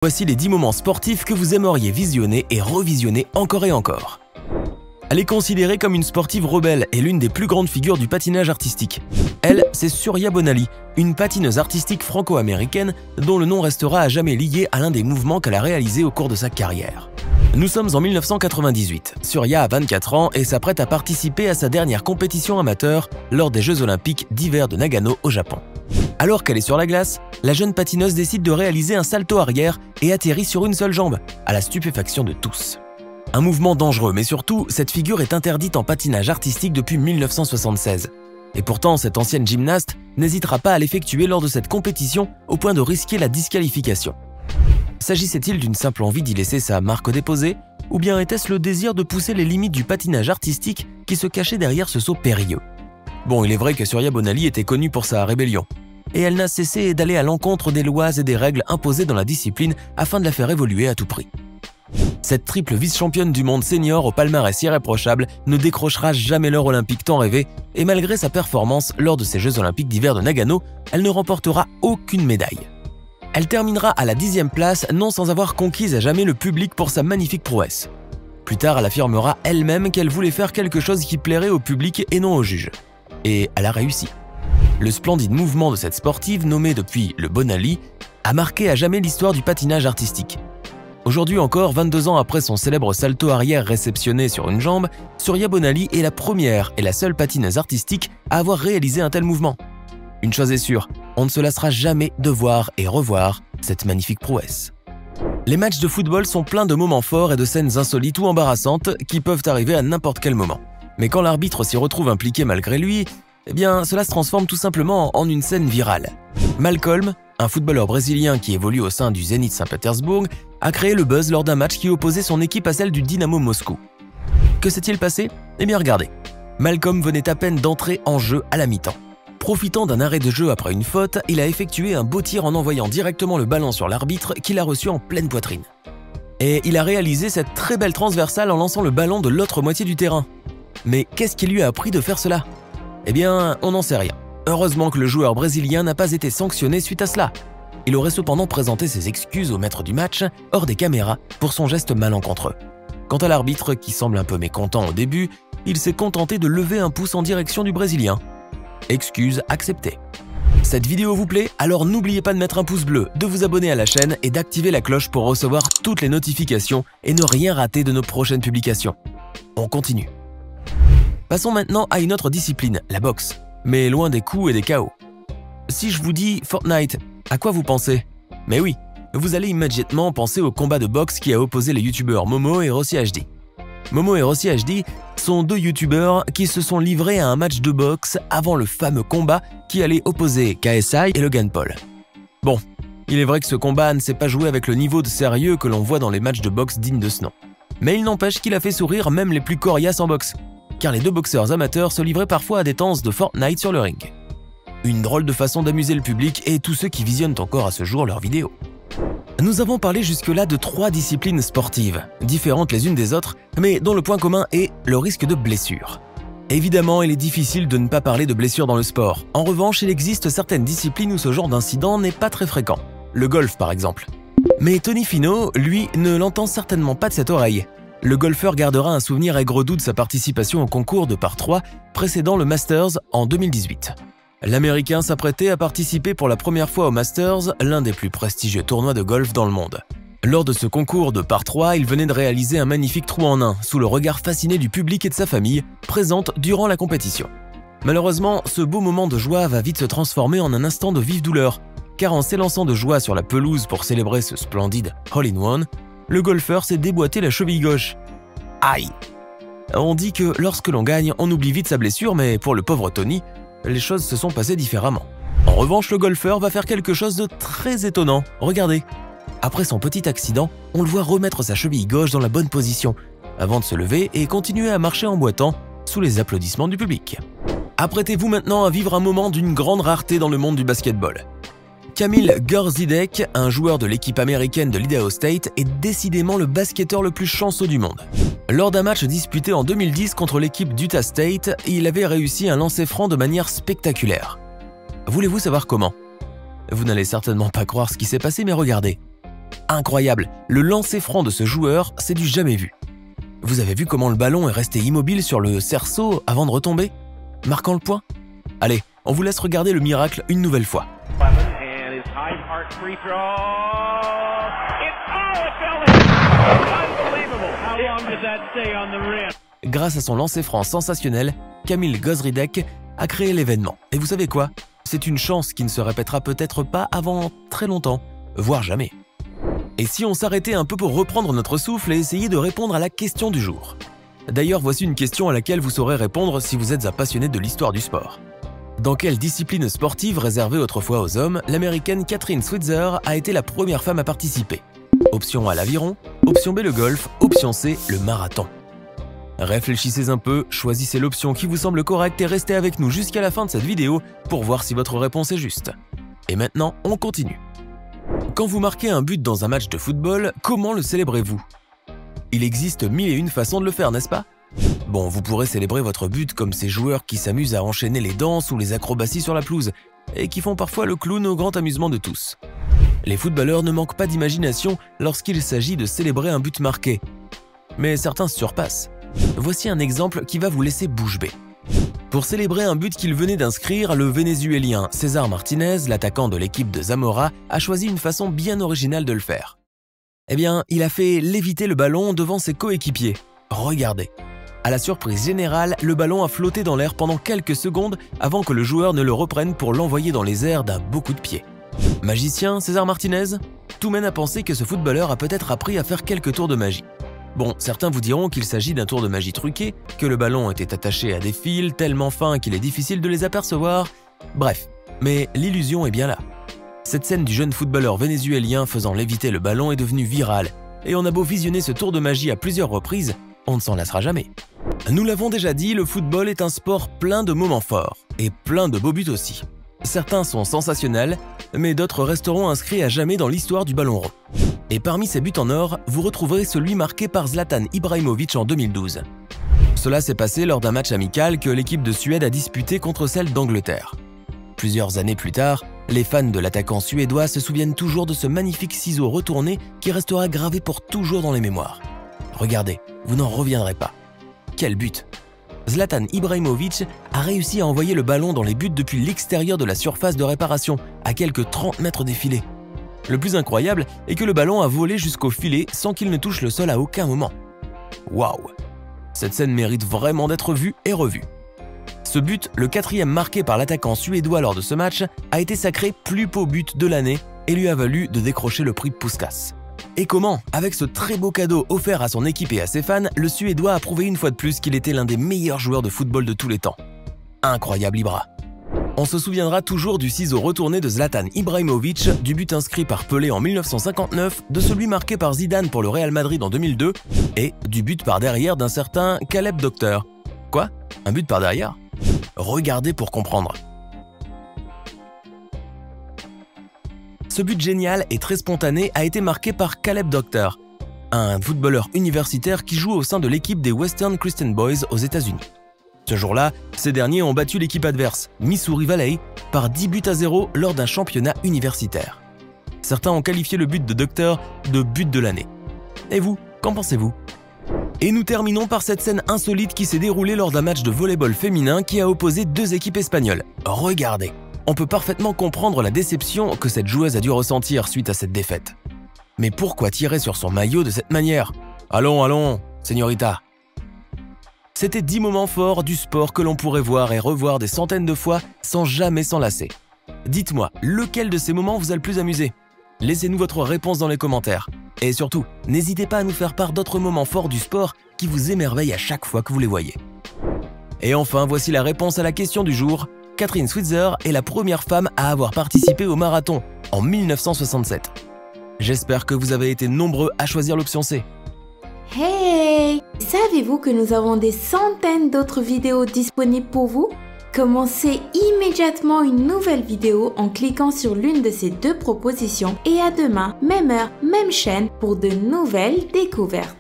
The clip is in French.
Voici les 10 moments sportifs que vous aimeriez visionner et revisionner encore et encore. Elle est considérée comme une sportive rebelle et l'une des plus grandes figures du patinage artistique. Elle, c'est Surya Bonaly, une patineuse artistique franco-américaine dont le nom restera à jamais lié à l'un des mouvements qu'elle a réalisés au cours de sa carrière. Nous sommes en 1998. Surya a 24 ans et s'apprête à participer à sa dernière compétition amateur lors des Jeux Olympiques d'hiver de Nagano au Japon. Alors qu'elle est sur la glace, la jeune patineuse décide de réaliser un salto arrière et atterrit sur une seule jambe, à la stupéfaction de tous. Un mouvement dangereux, mais surtout, cette figure est interdite en patinage artistique depuis 1976. Et pourtant, cette ancienne gymnaste n'hésitera pas à l'effectuer lors de cette compétition au point de risquer la disqualification. S'agissait-il d'une simple envie d'y laisser sa marque déposée, ou bien était-ce le désir de pousser les limites du patinage artistique qui se cachait derrière ce saut périlleux? Bon, il est vrai que Surya Bonaly était connue pour sa rébellion, et elle n'a cessé d'aller à l'encontre des lois et des règles imposées dans la discipline afin de la faire évoluer à tout prix. Cette triple vice-championne du monde senior au palmarès irréprochable ne décrochera jamais l'or olympique tant rêvé, et malgré sa performance lors de ces Jeux Olympiques d'hiver de Nagano, elle ne remportera aucune médaille. Elle terminera à la 10e place, non sans avoir conquis à jamais le public pour sa magnifique prouesse. Plus tard, elle affirmera elle-même qu'elle voulait faire quelque chose qui plairait au public et non aux juges. Et elle a réussi. Le splendide mouvement de cette sportive, nommée depuis le Bonaly, a marqué à jamais l'histoire du patinage artistique. Aujourd'hui encore, 22 ans après son célèbre salto arrière réceptionné sur une jambe, Surya Bonaly est la première et la seule patineuse artistique à avoir réalisé un tel mouvement. Une chose est sûre, on ne se lassera jamais de voir et revoir cette magnifique prouesse. Les matchs de football sont pleins de moments forts et de scènes insolites ou embarrassantes qui peuvent arriver à n'importe quel moment. Mais quand l'arbitre s'y retrouve impliqué malgré lui, eh bien, cela se transforme tout simplement en une scène virale. Malcolm, un footballeur brésilien qui évolue au sein du Zénith Saint-Pétersbourg, a créé le buzz lors d'un match qui opposait son équipe à celle du Dynamo Moscou. Que s'est-il passé? Eh bien regardez, Malcolm venait à peine d'entrer en jeu à la mi-temps. Profitant d'un arrêt de jeu après une faute, il a effectué un beau tir en envoyant directement le ballon sur l'arbitre qui l'a reçu en pleine poitrine. Et il a réalisé cette très belle transversale en lançant le ballon de l'autre moitié du terrain. Mais qu'est-ce qui lui a appris de faire cela? Eh bien, on n'en sait rien. Heureusement que le joueur brésilien n'a pas été sanctionné suite à cela. Il aurait cependant présenté ses excuses au maître du match, hors des caméras, pour son geste malencontreux. Quant à l'arbitre, qui semble un peu mécontent au début, il s'est contenté de lever un pouce en direction du Brésilien. Excuse acceptée. Cette vidéo vous plaît? Alors n'oubliez pas de mettre un pouce bleu, de vous abonner à la chaîne et d'activer la cloche pour recevoir toutes les notifications et ne rien rater de nos prochaines publications. On continue. Passons maintenant à une autre discipline, la boxe, mais loin des coups et des KO. Si je vous dis Fortnite, à quoi vous pensez? Mais oui, vous allez immédiatement penser au combat de boxe qui a opposé les youtubeurs Momo et Rossi HD. Momo et Rossi HD sont deux youtubeurs qui se sont livrés à un match de boxe avant le fameux combat qui allait opposer KSI et Logan Paul. Bon, il est vrai que ce combat ne s'est pas joué avec le niveau de sérieux que l'on voit dans les matchs de boxe dignes de ce nom. Mais il n'empêche qu'il a fait sourire même les plus coriaces en boxe, car les deux boxeurs amateurs se livraient parfois à des danses de Fortnite sur le ring. Une drôle de façon d'amuser le public et tous ceux qui visionnent encore à ce jour leurs vidéos. Nous avons parlé jusque-là de 3 disciplines sportives, différentes les unes des autres, mais dont le point commun est le risque de blessure. Évidemment, il est difficile de ne pas parler de blessures dans le sport. En revanche, il existe certaines disciplines où ce genre d'incident n'est pas très fréquent. Le golf par exemple. Mais Tony Finau, lui, ne l'entend certainement pas de cette oreille. Le golfeur gardera un souvenir aigre-doux de sa participation au concours de par 3 précédant le Masters en 2018. L'Américain s'apprêtait à participer pour la première fois au Masters, l'un des plus prestigieux tournois de golf dans le monde. Lors de ce concours de par 3, il venait de réaliser un magnifique trou en 1, sous le regard fasciné du public et de sa famille, présente durant la compétition. Malheureusement, ce beau moment de joie va vite se transformer en un instant de vive douleur, car en s'élançant de joie sur la pelouse pour célébrer ce splendide hole-in-one, le golfeur s'est déboîté la cheville gauche. Aïe! On dit que lorsque l'on gagne, on oublie vite sa blessure, mais pour le pauvre Tony, les choses se sont passées différemment. En revanche, le golfeur va faire quelque chose de très étonnant. Regardez. Après son petit accident, on le voit remettre sa cheville gauche dans la bonne position, avant de se lever et continuer à marcher en boitant, sous les applaudissements du public. Apprêtez-vous maintenant à vivre un moment d'une grande rareté dans le monde du basketball. Kamil Gursidek, un joueur de l'équipe américaine de l'Idaho State, est décidément le basketteur le plus chanceux du monde. Lors d'un match disputé en 2010 contre l'équipe d'Utah State, il avait réussi un lancer franc de manière spectaculaire. Voulez-vous savoir comment? Vous n'allez certainement pas croire ce qui s'est passé, mais regardez. Incroyable, le lancer franc de ce joueur, c'est du jamais vu. Vous avez vu comment le ballon est resté immobile sur le cerceau avant de retomber, marquant le point? Allez, on vous laisse regarder le miracle une nouvelle fois. Grâce à son lancer franc sensationnel, Kamil Gvozdyk a créé l'événement. Et vous savez quoi? C'est une chance qui ne se répétera peut-être pas avant très longtemps, voire jamais. Et si on s'arrêtait un peu pour reprendre notre souffle et essayer de répondre à la question du jour? D'ailleurs, voici une question à laquelle vous saurez répondre si vous êtes un passionné de l'histoire du sport. Dans quelle discipline sportive réservée autrefois aux hommes, l'américaine Kathrine Switzer a été la première femme à participer? Option A, l'aviron, option B, le golf, option C, le marathon. Réfléchissez un peu, choisissez l'option qui vous semble correcte et restez avec nous jusqu'à la fin de cette vidéo pour voir si votre réponse est juste. Et maintenant, on continue. Quand vous marquez un but dans un match de football, comment le célébrez-vous? Il existe mille et une façons de le faire, n'est-ce pas? Bon, vous pourrez célébrer votre but comme ces joueurs qui s'amusent à enchaîner les danses ou les acrobaties sur la pelouse et qui font parfois le clown au grand amusement de tous. Les footballeurs ne manquent pas d'imagination lorsqu'il s'agit de célébrer un but marqué. Mais certains se surpassent. Voici un exemple qui va vous laisser bouche bée. Pour célébrer un but qu'il venait d'inscrire, le Vénézuélien César Martinez, l'attaquant de l'équipe de Zamora, a choisi une façon bien originale de le faire. Eh bien, il a fait léviter le ballon devant ses coéquipiers. Regardez. À la surprise générale, le ballon a flotté dans l'air pendant quelques secondes avant que le joueur ne le reprenne pour l'envoyer dans les airs d'un beau coup de pied. Magicien, César Martinez? Tout mène à penser que ce footballeur a peut-être appris à faire quelques tours de magie. Bon, certains vous diront qu'il s'agit d'un tour de magie truqué, que le ballon était attaché à des fils tellement fins qu'il est difficile de les apercevoir. Bref, mais l'illusion est bien là. Cette scène du jeune footballeur vénézuélien faisant léviter le ballon est devenue virale, et on a beau visionner ce tour de magie à plusieurs reprises, on ne s'en lassera jamais. Nous l'avons déjà dit, le football est un sport plein de moments forts, et plein de beaux buts aussi. Certains sont sensationnels, mais d'autres resteront inscrits à jamais dans l'histoire du ballon rond. Et parmi ces buts en or, vous retrouverez celui marqué par Zlatan Ibrahimović en 2012. Cela s'est passé lors d'un match amical que l'équipe de Suède a disputé contre celle d'Angleterre. Plusieurs années plus tard, les fans de l'attaquant suédois se souviennent toujours de ce magnifique ciseau retourné qui restera gravé pour toujours dans les mémoires. Regardez, vous n'en reviendrez pas. Quel but! Zlatan Ibrahimović a réussi à envoyer le ballon dans les buts depuis l'extérieur de la surface de réparation, à quelques 30 mètres des filets. Le plus incroyable est que le ballon a volé jusqu'au filet sans qu'il ne touche le sol à aucun moment. Waouh! Cette scène mérite vraiment d'être vue et revue. Ce but, le 4e marqué par l'attaquant suédois lors de ce match, a été sacré plus beau but de l'année et lui a valu de décrocher le prix Puskás. Et comment? Avec ce très beau cadeau offert à son équipe et à ses fans, le Suédois a prouvé une fois de plus qu'il était l'un des meilleurs joueurs de football de tous les temps. Incroyable Ibra! On se souviendra toujours du ciseau retourné de Zlatan Ibrahimović, du but inscrit par Pelé en 1959, de celui marqué par Zidane pour le Real Madrid en 2002 et du but par derrière d'un certain Caleb Docter. Quoi? Un but par derrière? Regardez pour comprendre. Ce but génial et très spontané a été marqué par Caleb Docter, un footballeur universitaire qui joue au sein de l'équipe des Western Christian Boys aux États-Unis. Ce jour-là, ces derniers ont battu l'équipe adverse, Missouri Valley, par 10-0 lors d'un championnat universitaire. Certains ont qualifié le but de Docter de but de l'année. Et vous, qu'en pensez-vous? Et nous terminons par cette scène insolite qui s'est déroulée lors d'un match de volleyball féminin qui a opposé deux équipes espagnoles. Regardez, on peut parfaitement comprendre la déception que cette joueuse a dû ressentir suite à cette défaite. Mais pourquoi tirer sur son maillot de cette manière? Allons, allons, señorita. C'était 10 moments forts du sport que l'on pourrait voir et revoir des centaines de fois sans jamais s'en lasser. Dites-moi, lequel de ces moments vous a le plus amusé? Laissez-nous votre réponse dans les commentaires. Et surtout, n'hésitez pas à nous faire part d'autres moments forts du sport qui vous émerveillent à chaque fois que vous les voyez. Et enfin, voici la réponse à la question du jour. Kathrine Switzer est la première femme à avoir participé au marathon en 1967. J'espère que vous avez été nombreux à choisir l'option C. Hey! Savez-vous que nous avons des centaines d'autres vidéos disponibles pour vous? Commencez immédiatement une nouvelle vidéo en cliquant sur l'une de ces deux propositions et à demain, même heure, même chaîne pour de nouvelles découvertes.